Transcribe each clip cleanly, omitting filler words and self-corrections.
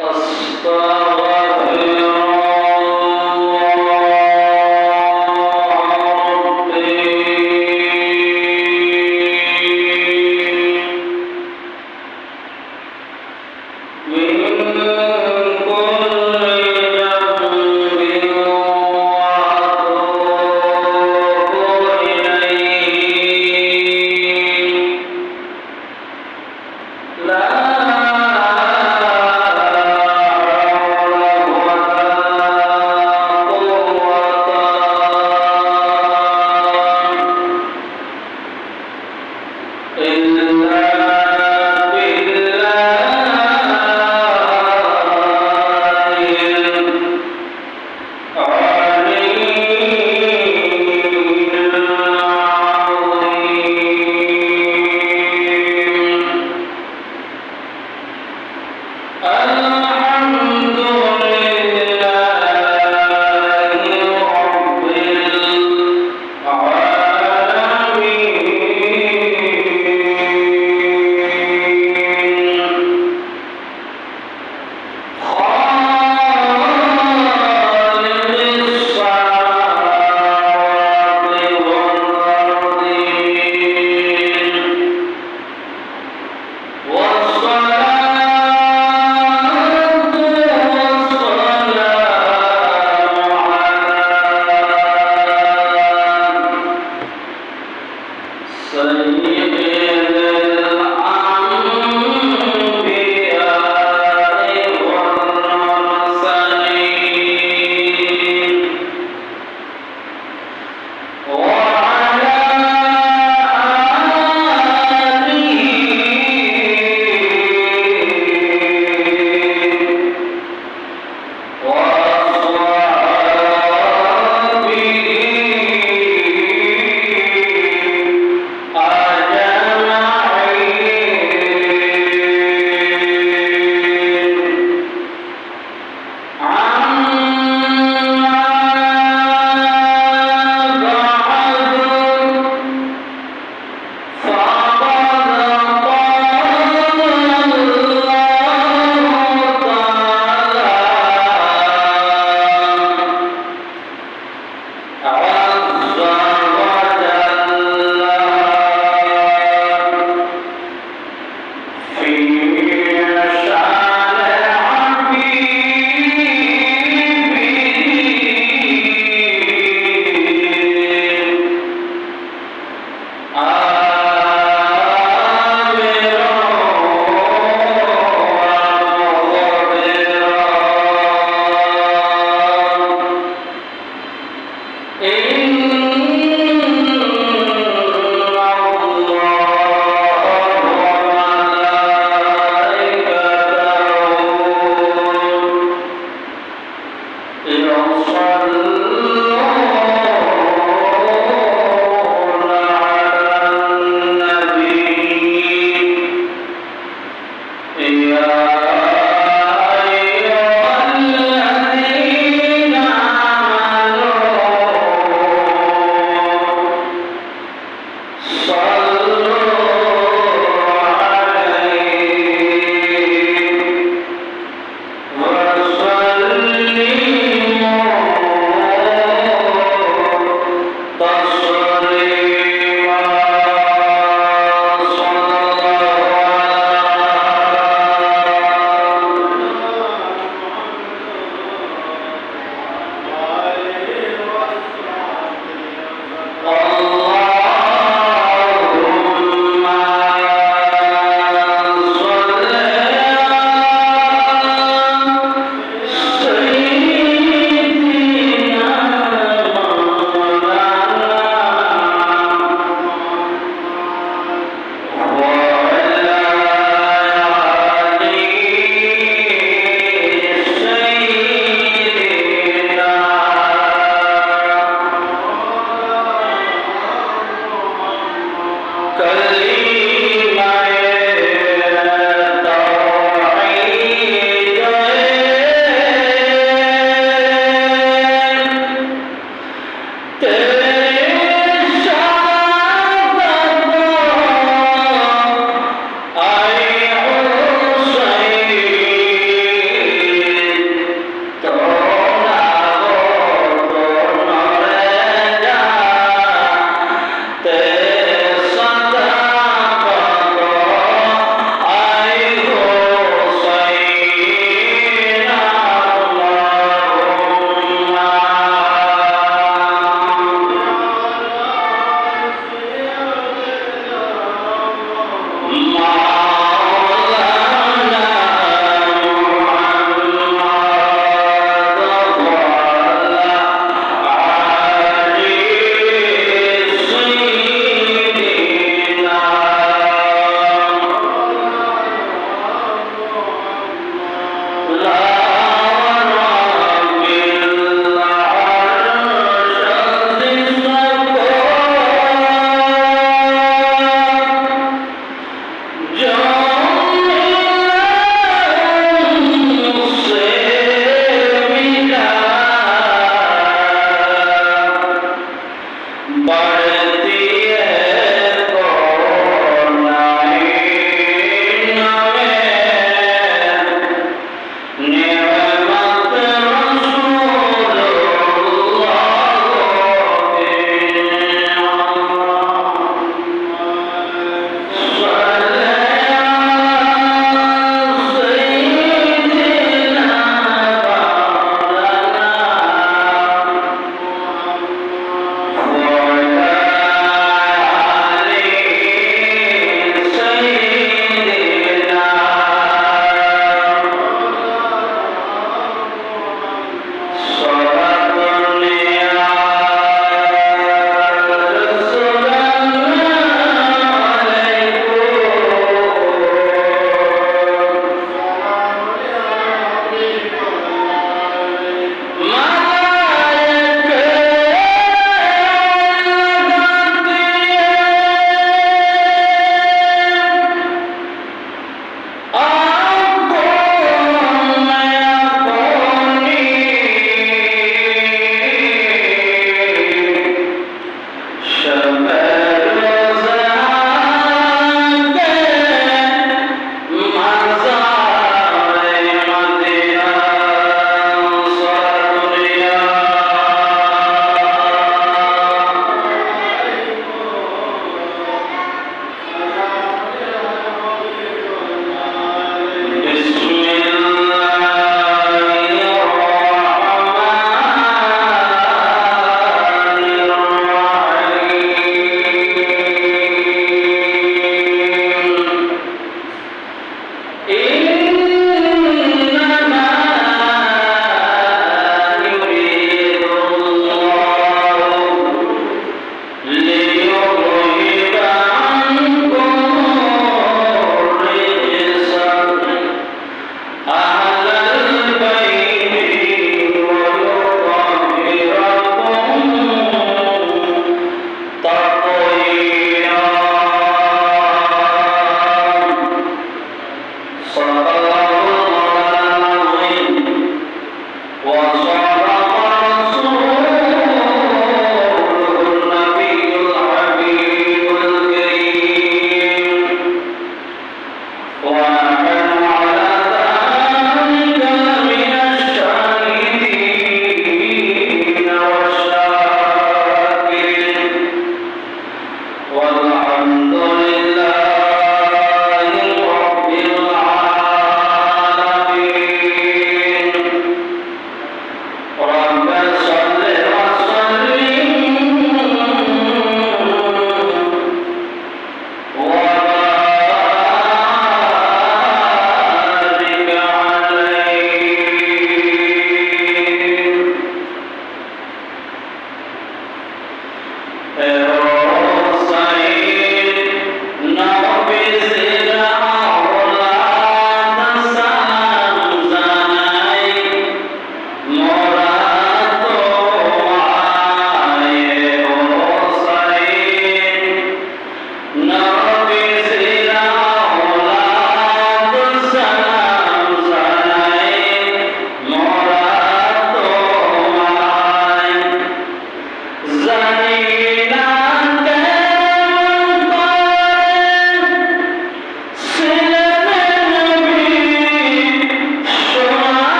والصلاة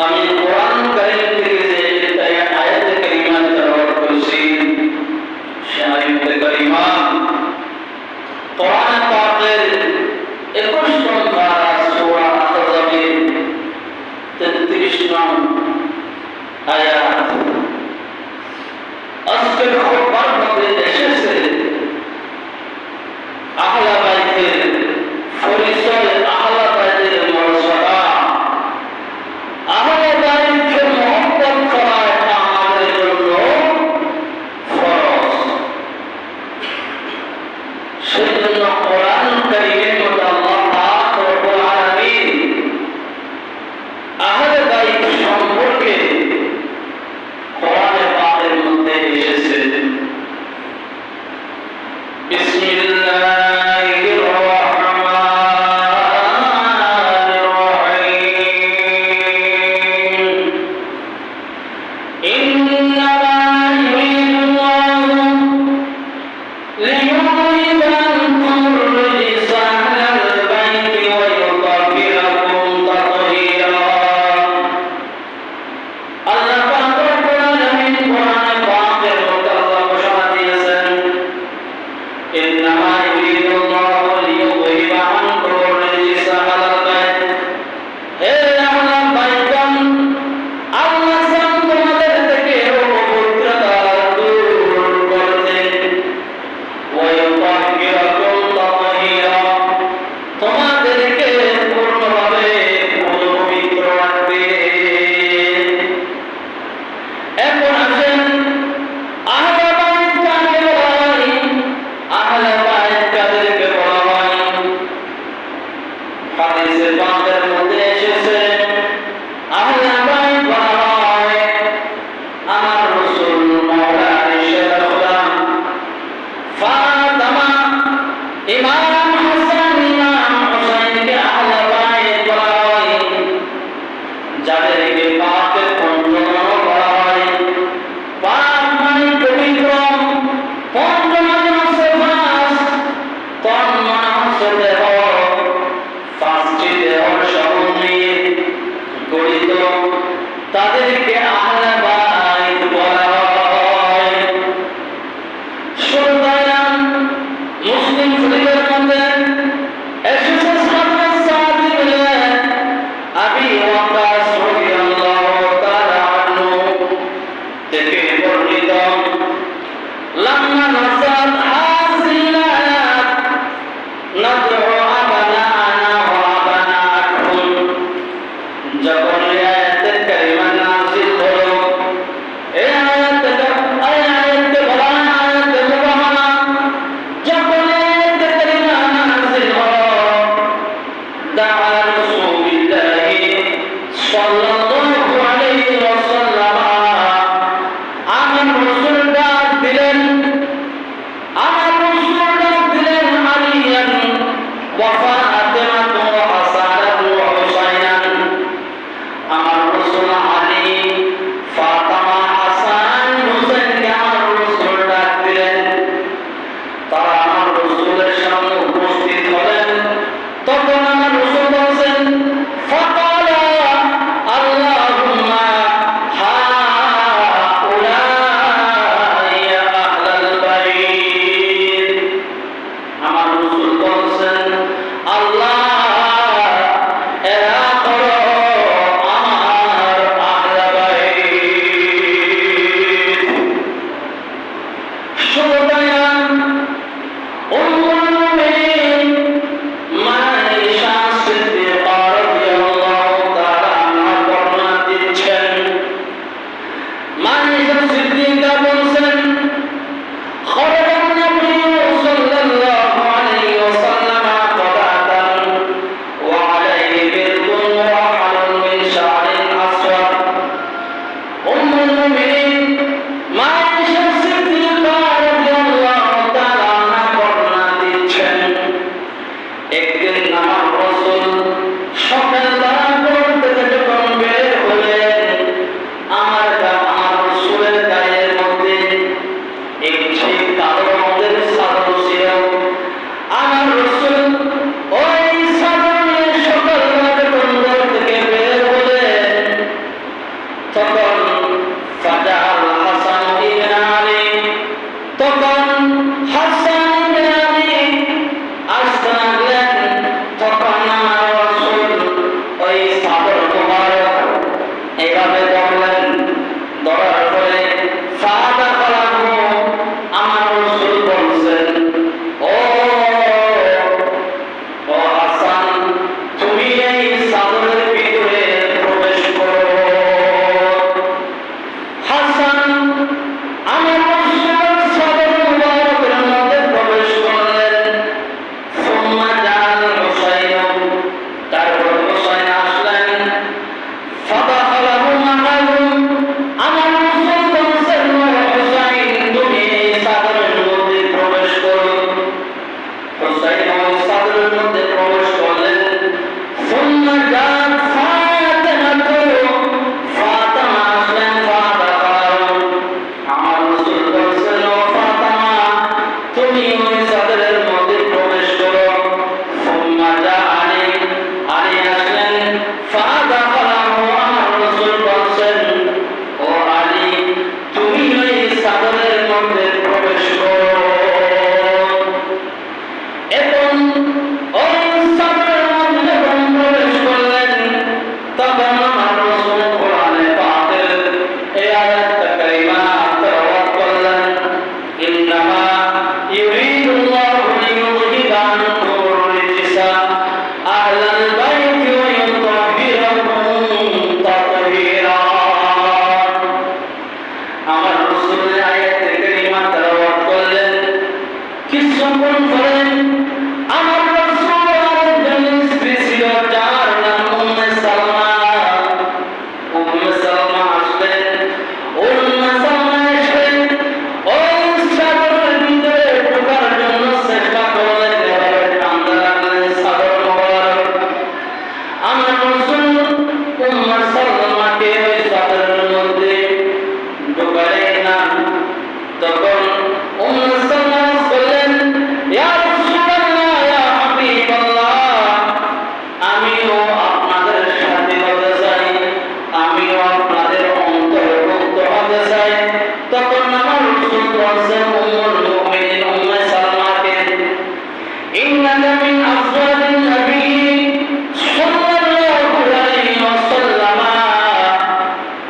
আমি কোরআন কারীম থেকে যে আয়াতে কারিমা তেলাওয়াত করেছি সে আয়াতে কারিমা কোরআন পাকের 21 নং পারা সূরা আহজাবের 33 নং আয়াত। আজকের খুতবার মধ্যে এসেছে আহলে বাইতের পরিচয়, আহলে বাইতের মর্যাদা, আহলে বাইতকে মহব্বত করা এটা আমাদের জন্য ফরজ। সেজন্য কোরআন কারীমের মধ্যে আল্লাহ পাক রব্বুল আলামিন আহলে বাইত সম্পর্কে কোরআনে পাকের মধ্যে এসেছে। বিসমিল্লাহির রহমানির রহিম। ইন্নামা ইউরিদুল্লাহু লিয়ুযহিবা আনকুম রিজসা আহলাল বাইতি ওয়া ইউতাহহিরাকুম তাতহীরা। আল্লাহ পাক রব্বুল আলামিন কোরআনে পাকের মধ্যে আল্লাহ ঘোষণা দিয়েছেন, ইন্নামা ইউরিদুল্লাহু লিয়ুযহিবা আনকুম রিজসা আহলাল বাইত। হে আহলাল বাইতগণ, আল্লাহ চান তোমাদের থেকে অপবিত্রতা দূর করতে। ওয়া ইউতাহহিরাকুম তাতহীরা, তোমাদেরকে পূর্ণভাবে পবিত্র রাখবে। এখন আসেন আহলে বাইত কাকে বলা হয়? আহলে বাইত কাদেরকে বলা হয়? হাদিসে পাকের মধ্যে এসেছে আহলে বাইত বলা হয় আমার রাসূল মাওলা আয়েশা গোলাম ফাতেমা, ইমাম হাসান, ইমাম হুসাইনকে আহলে বাইত বলা হয়। যাদেরকে পাকের পঞ্চম বলা হয়। পাক মানে পবিত্র, পঞ্চ মানে হচ্ছে পাঁচ, তন মানে হচ্ছে দেহ, পাঁচটি দেহর সমন্বয়ে গঠিত, তাদেরকে আহলে বাইত বলা হয়। সুতরাং মুসলিম শরীফের মধ্যে এসেছে সাহাবা সাহাবী বলেন আবি ওয়াক্কাস রাদিয়াল্লাহু তাআলা আনহু থেকে বর্ণিত, লাম্মা নাযাল হাযিল আয়াত নাদউ আবানানা ওয়া আবানাকুম, যখন এই আয়াতের কারিমা নাযিল হলো, এই আয়াতকে বলা হয় আয়াতে মুবাহামা। যখন এই আয়াতের কারিমা নাযিল হলো, দাআ রাসূলুল্লাহি সাল্লাল্লাহু আলাইহি ওয়াসাল্লাম, আমার রাসূল ডাক দিলেন, আলিয়ান ওয়া ফাতিমা ওয়া হাসান ওয়া হুসাইন। আমার রাসূল من أزواج النبي صلى الله عليه وسلم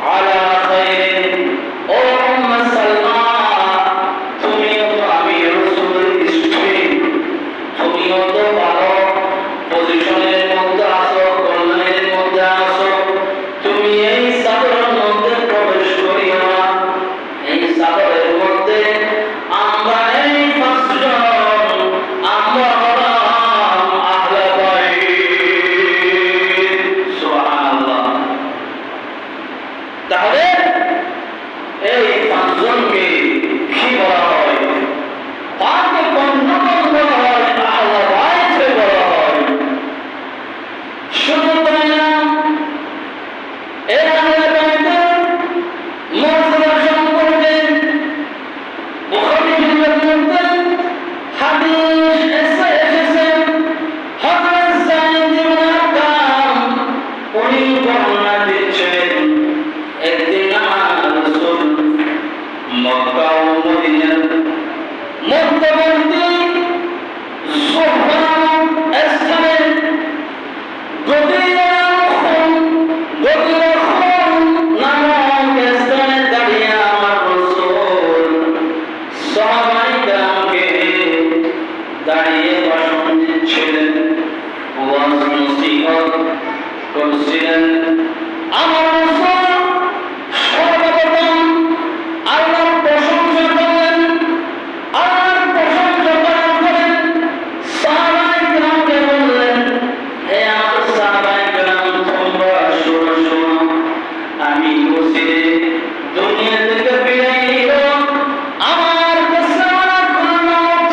على خير أم سلمى তুমিও তো আমি রাসূলের স্ত্রী তুমিও তো ভালো পজিশনের মধ্যে আছো কল্যাণের মধ্যে আছো তুমি এই সাগরের মধ্যে প্রবেশ করিও না এই সাগরের মধ্যে আমরা এই পাঁচজন আমরা হলাম আহলে বাইত সুবহানাল্লাহ তাহলে এই পাঁচজনকে কি বলা হয় তাকে বন্ধন বলা হয় আহলে বাইত বলা হয় শুধু তাই না এই আহলে বাইতের মর্যাদা সম্পর্কে বুখারী শরীফের মধ্যে হাদিস এসেছে হযরত যায়েদ ইবনে আরকাম উনি বর্ণনা দিচ্ছেন একদিন আমার রাসূল মক্কা ও মদিনার মধ্যবর্তী সুফা স্থানে গদিরা নামক স্থানে দাঁড়িয়ে আমার রাসূল সাহাবায়ে কেরামকে দাঁড়িয়ে ভাষণ দিচ্ছিলেন ওয়াজ নসিহত করছিলেন আমার রাসূল সর্বপ্রথম আল্লাহর প্রশংসা করলেন আল্লাহর প্রশংসা করার পরে সাহাবায়ে কেরামকে বললেন হে আমার সাহাবায়ে কেরাম তোমরা শোনো শোনো আমি মসজিদে দুনিয়া থেকে বিদায় নিব আমার কাছে আমার মত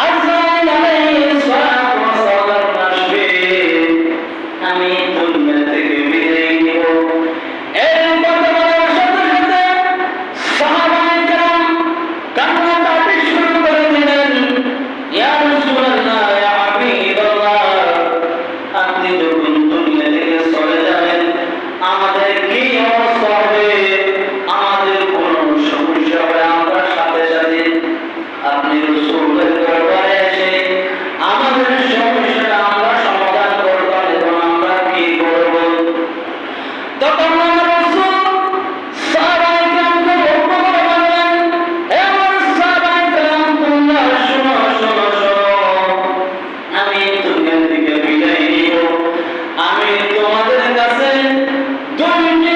আজরাইল আলাইহিস সালাতু ওয়াস সালাম আসবে আমি দুনিয়া থেকে বিদায় নিব এর কথা বলার সাথে সাথে সাহাবায়ে কেরাম কান্নাকাটি শুরু করে দিলেন ইয়া রাসূলুল্লাহ ইয়া হাবিবাল্লাহ আপনি যখন দুনিয়া থেকে চলে যাবেন আমাদের কি অবস্থা হবে আমাদের কোন সমস্যা হবে আমরা সাথে সাথে আপনি রাসূলের দরবারে এসে আমাদের সমস্যাটা আমরা সমাধান করবেন এবং আমরা কি করব তখন আমার রাসূল সাহাবায়ে কেরামকে লক্ষ্য করে বললেন হে আমার সাহাবায়ে কেরাম তোমরা শোনো শোনো শোনো আমি দুনিয়া থেকে বিদায় নিব আমি তোমাদের কাছে দুইটি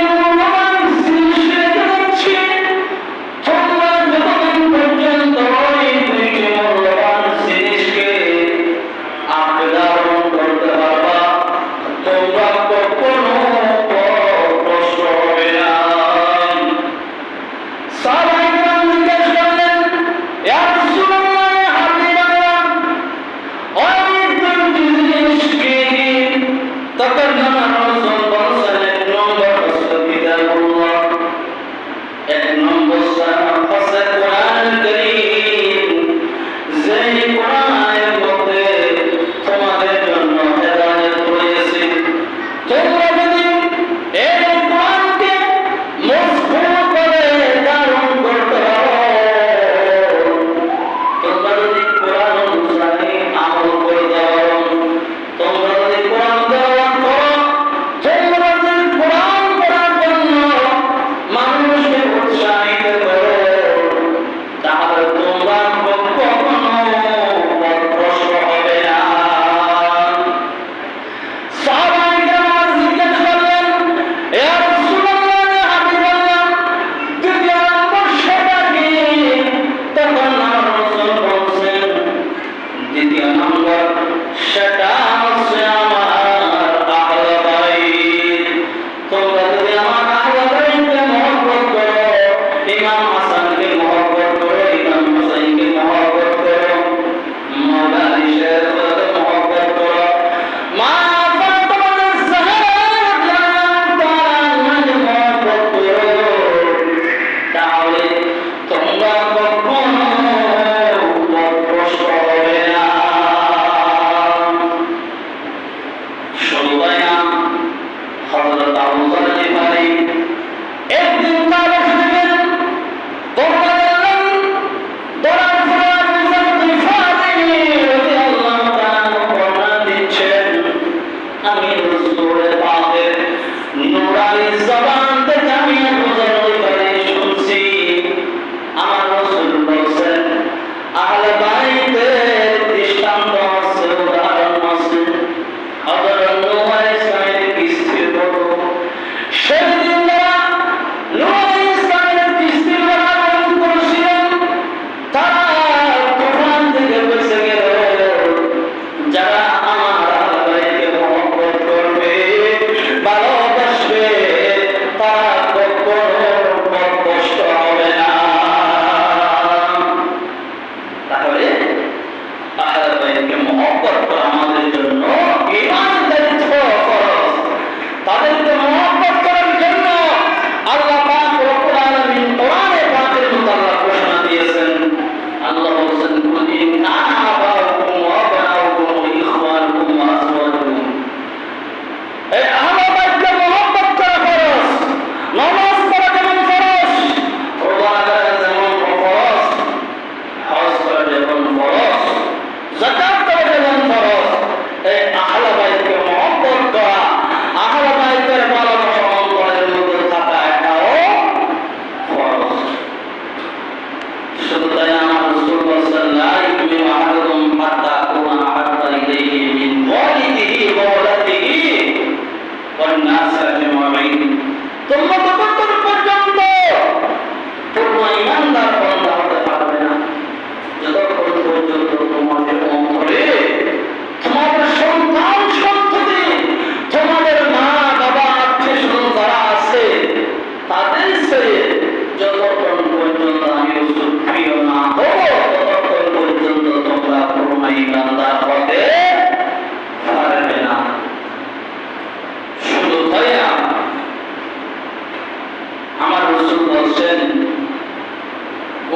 রাসূল বলছেন,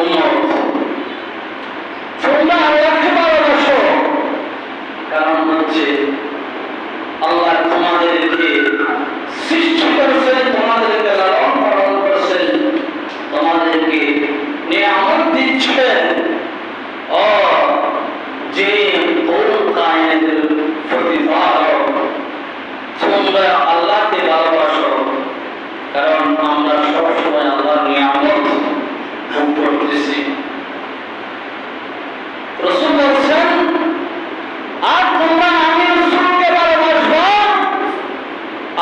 উম্মত তোমরা আল্লাহকে ভালোবাসো, কারণ হচ্ছে আল্লাহ তোমাদেরকে সৃষ্টি করেছেন, তোমাদেরকে লালন পালন করেছেন, তোমাদেরকে নিয়ামত দিচ্ছেন। ও যিনি পুরো কায়নাতের প্রতিপালক, তোমরা আল্লাহকে ভালোবাসো, কারণ আমরা সবসময় আল্লাহর নিয়ামত ভোগ করতেছি। রাসূল বলছেন, আর তোমরা আমি রাসূলকে ভালোবাসবো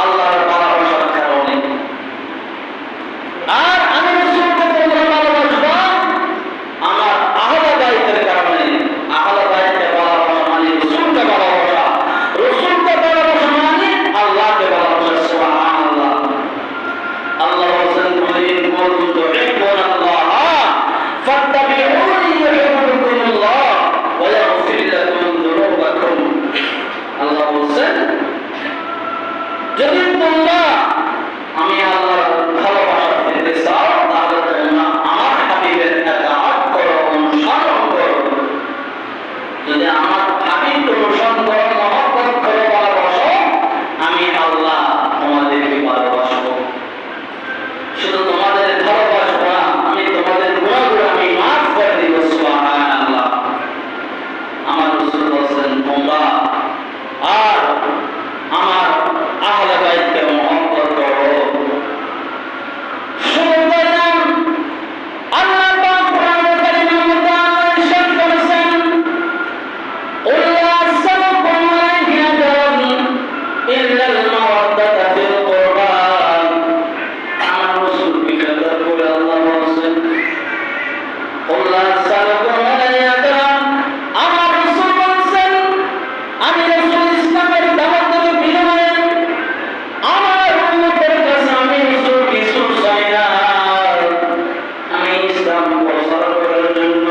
আল্লাহর ভালোবাসার কারণে, আর আমি রাসূলকে তোমরা ভালোবাসবো আমার আহলে বাইতের কারণে। আহলে বাইতকে ভালোবাসা মানে রাসূলকে ভালোবাসা, রাসূলকে ভালোবাসা মানে আল্লাহকে ভালোবাসা। সুবহানাল্লাহ। আল্লাহ বলেন, কুলিন কুনতুম তুহিব্বুনাল্লাহ ফাত্তাবিউনি ইউহিব্বুকুমুল্লাহ ওয়া ইয়াগফির লাকুম যুনুবাকুম। আল্লাহ বলেন, যদি তোমরা আমি আল্লাহর ভালোবাসা পেতে চাও তাহলে তোমরা আমার হাবিবের ইতাআত করো, অনুসরণ করো। যদি আমার হাবিবকে অনুসরণ করো, মহব্বত করো, ভালোবাসো, আমি আল্লাহ তোমাদেরকে ভালোবাসবো। শুধু তোমাদের ভালোবাসবো না, আমি তোমাদের গুনাহগুলো আমি মাফ করে দিব। সুবহানাল্লাহ। আমার রাসূল বলেন, তোমরা আর আমার আহলে বাইতকে মহব্বত করো। শুধু তাই না, আল্লাহ পাক কোরআনে কারীমের মধ্যে ইরশাদ করেছেন, কুল লা আসআলুকুম আলাইহি আজরান ইল্লাল মাওয়াদ্দাতা ফিল কুরবা। আমার রাসূল বিকাশ করে আল্লাহ বলেছেন, কুল লা আসআলুকুম আলাইহি আজরান। আমার রাসূল বলেছেন, আমি রাসূল ইসলামের দাওয়াতের বিনিময়ে আমার উম্মতের কাছে আমি রাসূল কিছু চাই না। আমি ইসলাম প্রচার করার জন্য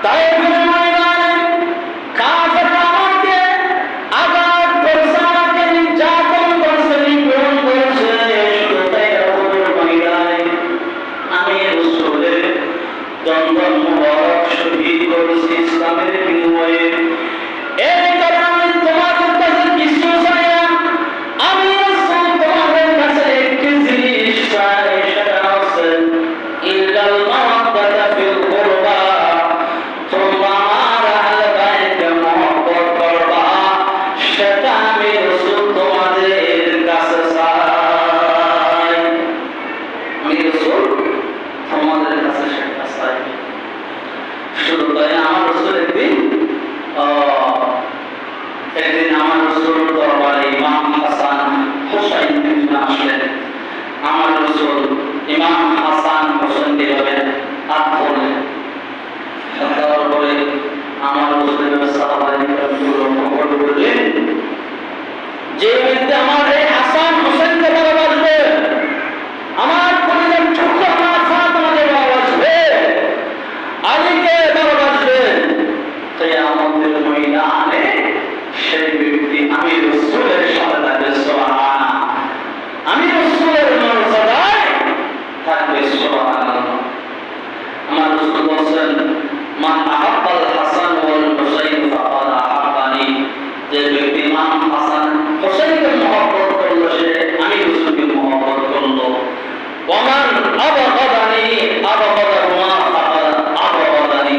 তায়েফের ময়দানে কাফেররা আমাকে আঘাত করেছে, আমাকে নির্যাতন করেছে, নিপীড়ন করেছে। শুধু তাই উহুদের ময়দানে আমি রাসূলের দন্দন মুবারক শহীদ করেছি ইসলামের বিনিময়ে। এই কারণে আমি তোমাদের কাছে কিছু চাই না। আমি রাসূল তোমাদের কাছে একটি জিনিস চাই, সেটা হচ্ছে ইল্লাল মাওয়াদ্দাতা ফিল কুরবা। তোমরা আমার আহলে বাইতকে মহব্বত করবা, সেটা আমি রাসূল তোমাদের কাছে চাই। আমি রাসূল তোমাদের কাছে সেটা চাই। শুধু তাই না, আমার রাসূল একদিন আমার রাসূল দরবারে ইমাম হাসান হুসাইন দুইজন আসলেন। আমার রাসূল ইমাম হাসান হুসাইনকে এভাবে হাত ধরলেন। দেওয়ার পরে আমার রাসূলের সাহাবায়ে কেরামগুলো খবর করলেন, যে ব্যক্তি আমার এই হাসান হুসাইনকে ভালোবাসবে, আমার পরিবার টুকরো আমার ফাতেমাকে ভালোবাসবে, আলীকে ভালোবাসবে, কিয়ামতের ময়দানে সেই ব্যক্তি আমি রাসূলের সাথে থাকবে। সুবহানাল্লাহ। আমি রাসূলের মর্যাদায় থাকবে। সুবহানাল্লাহ। আমার রাসূল বলেন, মান আহাব্বাল হাসান ওয়াল হুসাইন ফাকাদ আহাব্বানি। যে ব্যক্তি ইমাম হাসান হুসাইনকে মহব্বত করলো, সে আমি রাসূলকে মহব্বত করলো। ওয়া মান আবগাদানি আবগাদাহুমা ফাকাদ আবগাদানি।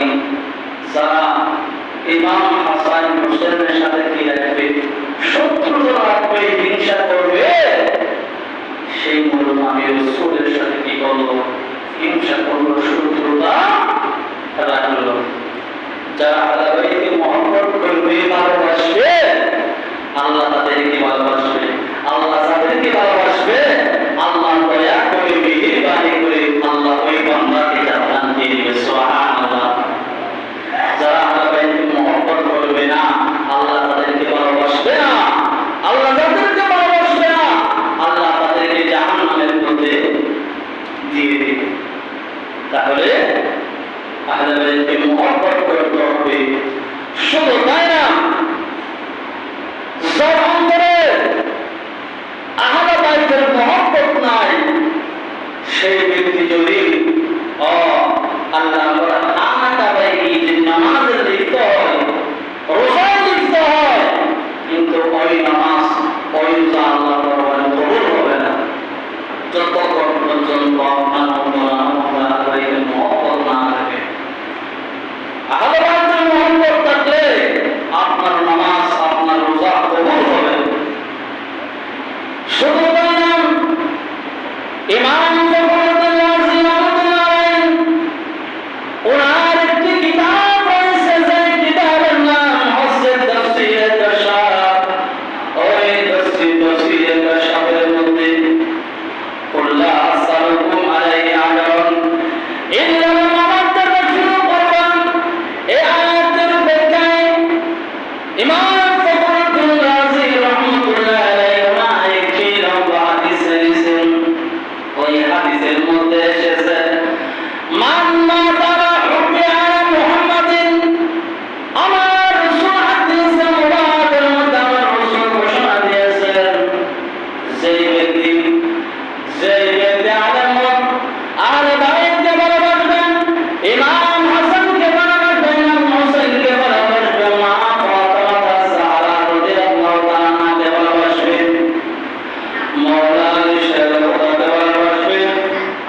যারা ইমাম হাসান হুসাইনের সাথে কি রাখবে, শত্রুতা রাখবে, হিংসা করবে, সেই মূলত আমি রাসূলের সাথে কি করলো, হিংসা করলো, শত্রুতা রাখলো। যারা আহলে বাইতকে মহব্বত করবে, ভালোবাসবে, আল্লাহ তাদেরকে ভালোবাসবে। আল্লাহ যাদেরকে ভালোবাসবে, আল্লাহ দয়া করে, মেহেরবানি করে আল্লাহ ওই বান্দাকে জান্নাত দিয়ে দিবে। সুবহানাল্লাহ। যারা আহলে বাইতকে মহব্বত করবে না, আল্লাহ তাদেরকে ভালোবাসবে না, আল্লাহ যাদেরকে ভালোবাসবে না, আল্লাহ তাদেরকে জাহান্নামের মধ্যে দিয়ে দিবে। তাহলে আহলে বাইতকে মহব্বত করতে হবে। শুধু তাই না, যার অন্তরে আহলে বাইতের মহব্বত নাই, সেই আল্লাহ বলে খানাটা বাইরে যে নামাজে লিপ্ত হয়, রোজায় লিপ্ত হয়, কিন্তু ওই নামাজ ওই রোজা আল্লাহ দরবারে কবুল হবে না যতক্ষণ পর্যন্ত আপনার আল্লাহর মহব্বত না থাকে। আহলে বাইতের মহব্বত থাকলে আপনার নামাজ আপনার রোজা কবুল হবে। শুধু তাই না, ইমাম ফখরুদ্দীন রাজি রাহমাতুল্লাহ আলাইহি ওনার একটি কিতাব রয়েছে, যে কিতাবের নাম হচ্ছে তাফসীরে কাশাফ। ওই তাফসীরে কাশাফের মধ্যে কুল্লা আসসালামু আলাইহি আজরান ইল্লা মামাত্তার শুরু করবেন। এই আয়াতের ব্যাখ্যায় ইমাম ফখরুদ্দীন রাজি রাহমাতুল্লাহ আলাইহি ওনার একটি লম্বা হাদিস লিখেছেন। ওই হাদিসের মধ্যে এসেছে মান মাতারা হুব্বি আলা মুহাম্মাদিন, আমার রাসূল হাদিসে মুবারকের মধ্যে আমার রাসূল ঘোষণা দিয়েছেন, যেই ব্যক্তি আহলে বাইতকে ভালোবাসবেন, ইমাম হাসানকে ভালোবাসবেন, ইমাম হোসেনকে ভালোবাসবেন, মা ফাতিমা জাহরা রাদিয়াল্লাহু তাআলা আনহাকে ভালোবাসবেন, মাওলানা আলী শাহকে ভালোবাসবেন,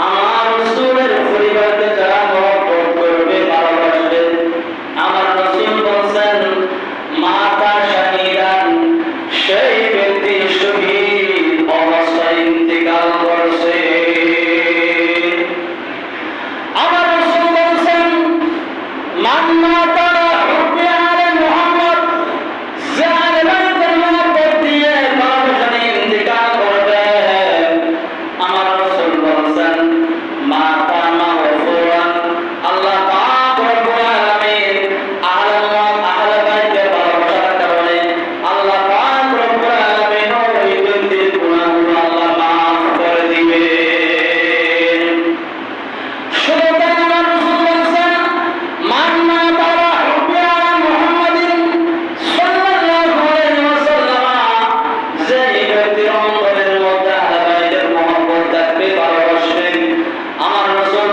আমার রাসূলের পরিবারকে যারা মহব্বত করবে ভালোবাসবেন। আমার রাসূল বলেন মাতা শাহীদান, সেই ব্যক্তি শহীদ অবস্থায় ইন্তেকাল করছে। আমার রাসূল বলেন মান মাতা হুব্বি আলা মুহাম্মদ, যে আহলে বাইতের মহব্বত দিয়ে ভালোবাসা ইন্তেকাল করবে, আমার রাসূল বলেন মাতা মাগফুরান, আল্লাহ পাক রব্বুল আলামিন আহলে বাইতের ভালোবাসার কারণে আল্লাহ পাক রব্বুল আলামিন ওই ব্যক্তির গুনাহগুলো আল্লাহ মাফ করে দিবেন। শুধু তাই না, আমার রাসূল বলেছেন মান মাতা হুব্বি আলা মুহাম্মাদিন সাল্লাল্লাহু আলাইহি ওয়াসাল্লাম, যে ব্যক্তির অন্তরের মধ্যে আহলে বাইতের মহব্বত থাকবে ভালোবাসবেন, আমার রাসূল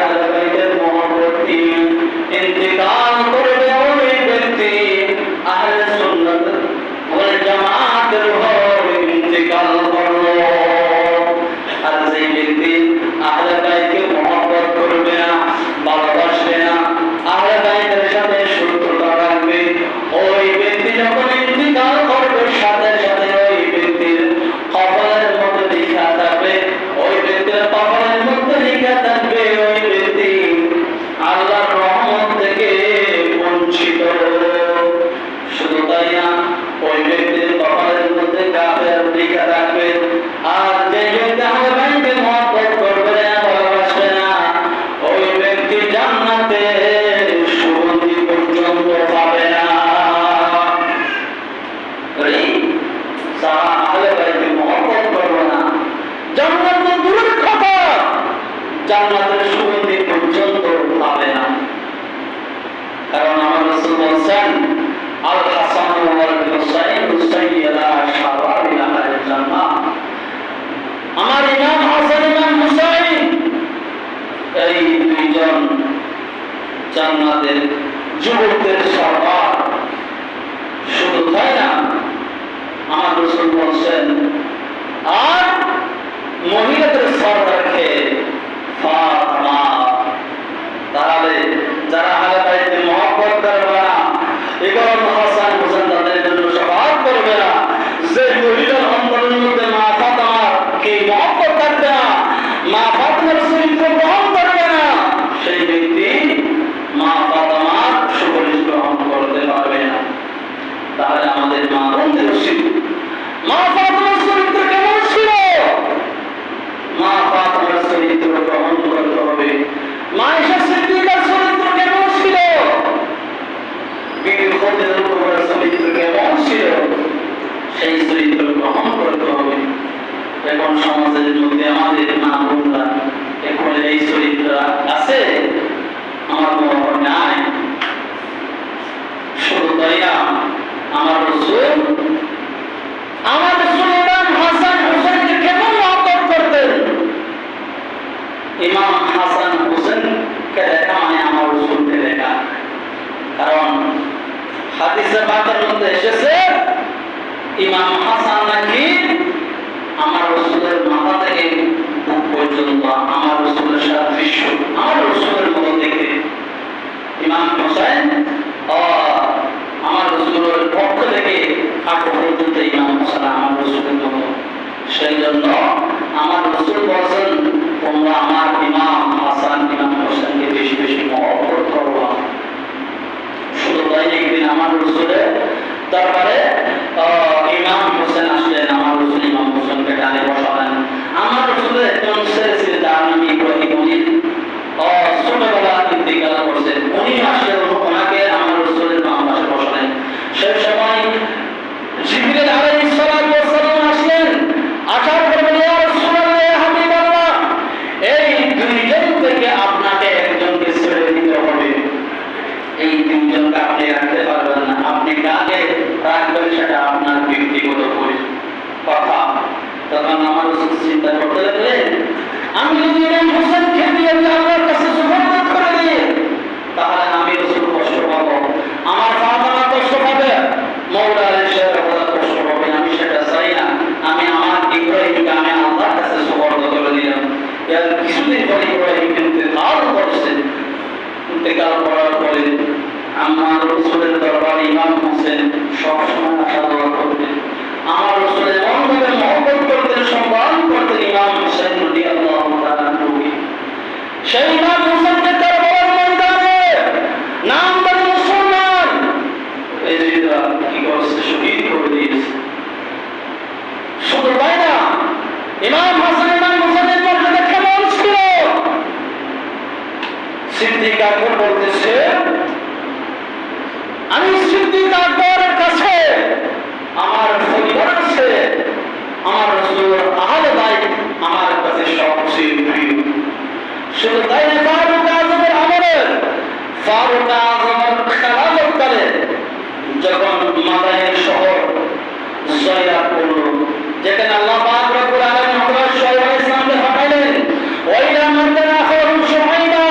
আহলে বাইতের মহব্বতি ইন্তিকাল করবে ওই ব্যক্তি আহলে সুন্নাত ওয়াল জামাতের হয়ে ইন্তিকাল করলো। আর যে ব্যক্তি আহলে বাইতকে মহব্বত করবে না, ভালোবাসবে না, আহলে বাইতের সাথে শত্রুতা রাখবে, ওই ব্যক্তি যখন ইন্তিকাল করবে সাথে সাথে ওই ব্যক্তির কবরের মধ্যে লেখা থাকবে, ওই ব্যক্তির কবরের মধ্যে লেখা থাকবে ওই ব্যক্তি আল্লাহর রহমত থেকে বঞ্চিত। শুধু তাই না, ওই ব্যক্তির কবরের মধ্যে কাফের লেখা থাকবে। আর যে ব্যক্তি আহলে বাইতকে মহব্বত করবে না, ভালোবাসবে না, ওই ব্যক্তি জান্নাতে সুগন্ধি পর্যন্ত পাবে না। যারা আহলে বাইতকে মহব্বত করবে না, জান্নাত তো দূরের কথা, জান্নাতের সুগন্ধি পর্যন্ত পাবে না। কারণ আমার রাসূল বলেছেন, আল হাসান ওয়াল হুসাইন সাইয়্যিদা শাবাবি আহলিল জান্নাহ। আমার ইমাম হাসান ইমাম হুসাইন এই দুইজন জান্নাতের যুবকদের সর্দার। শুধু তাই না, আমার রাসূল বলেছেন, আর মহিলাদের সর্দারকে ফাতেমা। তাহলে যারা আহলে বাইতকে মহব্বত করবে না, ইমাম হাসান হোসেন তাদের জন্য শাফাআত করবে না, যে মহিলার অন্তরের মধ্যে মা ফাতেমাকে মহব্বত করবে না, মা ফাতেমার চরিত্র গ্রহণ করবে না, সেই ব্যক্তি মা ফাতেমার সুপারিশ গ্রহণ করতে পারবে না। তাহলে আমাদের মা বোনদের উচিত মা ফাতেমার চরিত্র কেমন ছিল, মা ফাতেমার চরিত্র গ্রহণ করতে হবে। মা আয়েশা সিদ্দিকার চরিত্র কেমন ছিল, বিবি খদিজার চরিত্র কেমন ছিল, সেই চরিত্র গ্রহণ করতে হবে। এখন সমাজের মধ্যে আমাদের মা বোনরা এখন এই চরিত্র আছে, আমার মনে হয় নাই। শুধু তাই না, আমার রাসূল ইমাম হাসান হোসেনকে কেমন মহব্বত করতেন। ইমাম হাসান হোসেনকে দেখা মানে আমার রাসূলকে দেখা। কারণ হাদিসে পাকের মধ্যে এসেছে, ইমাম হাসান নাকি আমার রাসূলের মাথা থেকে বুক পর্যন্ত আমার রাসূলের সাদৃশ্য, আমার রাসূলের মতো দেখতে। ইমাম হোসেন আমার রাসূলের পক্ষ থেকে হাঁটু পর্যন্ত ইমাম হোসেন আমার রাসূলের মতো। সেই জন্য আমার রাসূল বলেছেন, তোমরা আমার ইমাম হাসান ইমাম হোসেনকে বেশি বেশি মহব্বত করবা। শুধু তাই, একদিন আমার রাসূলের দরবারে ইমাম হোসেন আসলেন। আমার রাসূল ইমাম হোসেনকে ডানে বসালেন। আমার রাসূলের একজন ছেলে ছিল, তার নাম ইব্রাহিম। উনি ছোটবেলা ইন্তিকাল করছেন। উনি আসলেন, ওনাকে আমার রাসূলের বাম পাশে বসালেন। সেই সময় জিবরিল আলাইহিস সালাতু ওয়াস সালাম আসলেন। আসার পর বললেন, ইয়া রাসূলুল্লাহ, ইয়া হাবিবাল্লাহ, এই দুইজন থেকে আপনাকে একজনকে ছেড়ে দিতে হবে। এই তিনজনকে আপনি রাখতে পারবেন না, আপনি কাকে রাখবেন সেটা আপনার ব্যক্তিগত কথা। তখন আমার রাসূল চিন্তা করতে লাগলেন, আমি যদি ইমাম হোসেনকে দিয়ে আল্লাহর কাছে সুপারিশ করে দিই, তাহলে আমি রাসূল কষ্ট পাবো, আমার ফাতেমা কষ্ট পাবে, মওলা আয়েশা কষ্ট পাবে। আমি সেটা চাই না। আমি আমার ইব্রাহিমকে আমি আল্লাহর কাছে সুপারিশ করে দিলাম। এর কিছুদিন পরে ইব্রাহিম ইন্তেকাল করছে। ইন্তেকাল করার পরে আমার রাসূলের দরবারে ইমাম হোসেন সবসময় আসা যাওয়া করতেন। আমার রাসূলের মনকে মহব্বত করতেন, সম্মান করতেন ইমাম হোসেন রাদিয়াল্লাহু তাআলা আনহু। সেই ইমাম হোসেনকে কারবালার ময়দানে নামদারি মুসলমান এজিদরা কি করছে, শহীদ করে দিয়েছে। শুধু তাই না, ইমাম হাসান ইমাম হোসেনের মর্যাদা কেমন ছিল। সিদ্দিক আকবর বলতেছে, আমি সিদ্দিক আকবরের কাছে আমার পরিবার আছে, আমার রাসূল আহলে বাইত আমার কাছে সবচেয়ে প্রিয়। শুধু তাই না, ফারুক আযমের আমলের, ফারুক আযমের খেলাফতকালে যখন মাদায়ের শহর জয়লাভ করলো, যেখানে আল্লাহ পাক রব্বুল আলামিন হযরত শুআয়ব আলাইহিস সালামকে পাঠালেন, ওয়াইলা মাদানা আখাহুম শুআয়বা,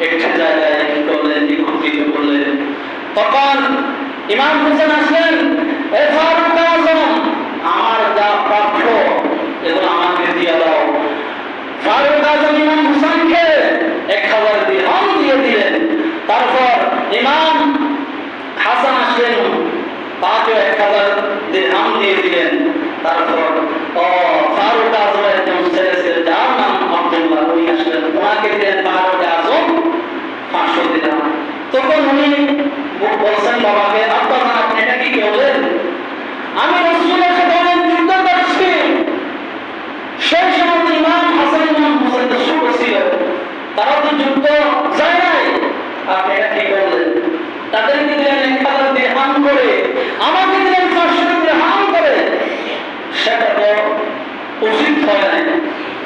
একটি জায়গায় কি করলেন, একত্রিত করলেন। তখন ইমাম হোসেন আসলেন, এ ফারুক আজম, আমার যা প্রাপ্য এগুলো আমাকে দিয়ে দাও। ফারুক আজম ইমাম হোসেনকে 1000 দিরহাম দিয়ে দিলেন। তারপর ইমাম হাসান আসলেন, তাকে 1000 দিরহাম দিয়ে দিলেন। তারপর ফারুক আজম একজন ছেলে ছিল যার নাম আব্দুল্লাহ, উনি আসলেন, ওনাকে দিলেন ফারুক আজম 500 দিরহাম। তখন উনি বলছেন বাবাকে, আব্বা আপনি এটা কি বলেন? আমি রাসূলের সাথে অনেক যুদ্ধ করেছি। সেই সময় ইমাম হাসান ইমাম হোসেন তো ছোট ছিল, তারা তো যুদ্ধ যায় নাই, আপনি এটা কি বললেন? তাদেরকে দিলেন 1000 দিরহাম করে, আমাকে দিলেন 500 দিরহাম করে, সেটা তো উচিত হয় নাই।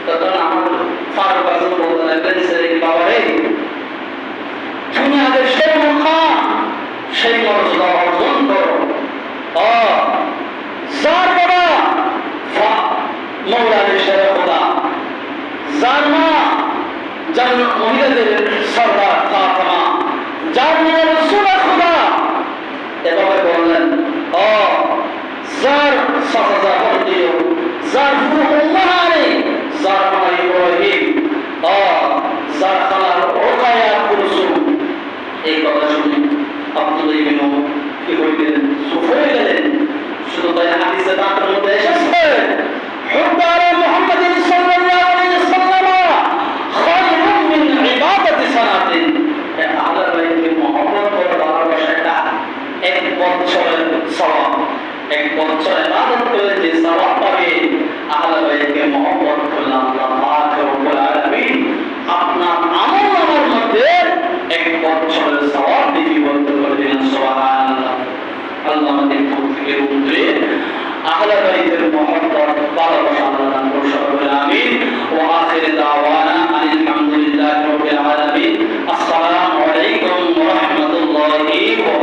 তখন আমার ফারুক আজম বললেন, বাবা রে, তুমি আগে সেই মুখা সেই মর্যাদা অর্জন করো। যার বাবা মৌলানা শেরে খোদা, যার মা মহিলাদের সরদার ফাতেমা, যার নাম রাসূল খোদা, এভাবে বললেন। যার চাচা জাফর দিও, যার ফুফু উম্মাহানি, যার মা ইব্রাহিম, যার খালা রুকায়া কুলসুম। এই কথা শুনে আব্দুল্লাহ ইবনে কি হইলেন, চুপ হয়ে গেলেন। শুধু তাই হাদিসে তার মধ্যে এসেছে, হুব্বু আলা মুহাম্মাদিন সাল্লাল্লাহু আলাইহি ওয়াসাল্লাম খায়রুম মিন ইবাদাতি সানাতিন। আহলে বাইতকে মহব্বত করে ভালোবাসাটা 1 বছরের সওয়াব। 1 বছর ইবাদত করে যে সওয়াব পাবে, আহলে বাইতকে মহব্বত করলে আল্লাহ পাক রব্বুল আলামিন আপনার আমল মধ্যে 1 বছরের সওয়াব লিপিবদ্ধ করে দিলেন। সুবহানাল্লাহ। আল্লাহ আমাদের তৌফিকের উপরে আহলে বাইতের মহব্বত ভালোবাসা আল্লাহ দান করুন সকলে, আমিন। ওয়া আখির দাওয়ানা আলহামদুলিল্লাহি রাব্বিল আলামিন। আসসালামু আলাইকুম ওয়া রাহমাতুল্লাহি ওয়া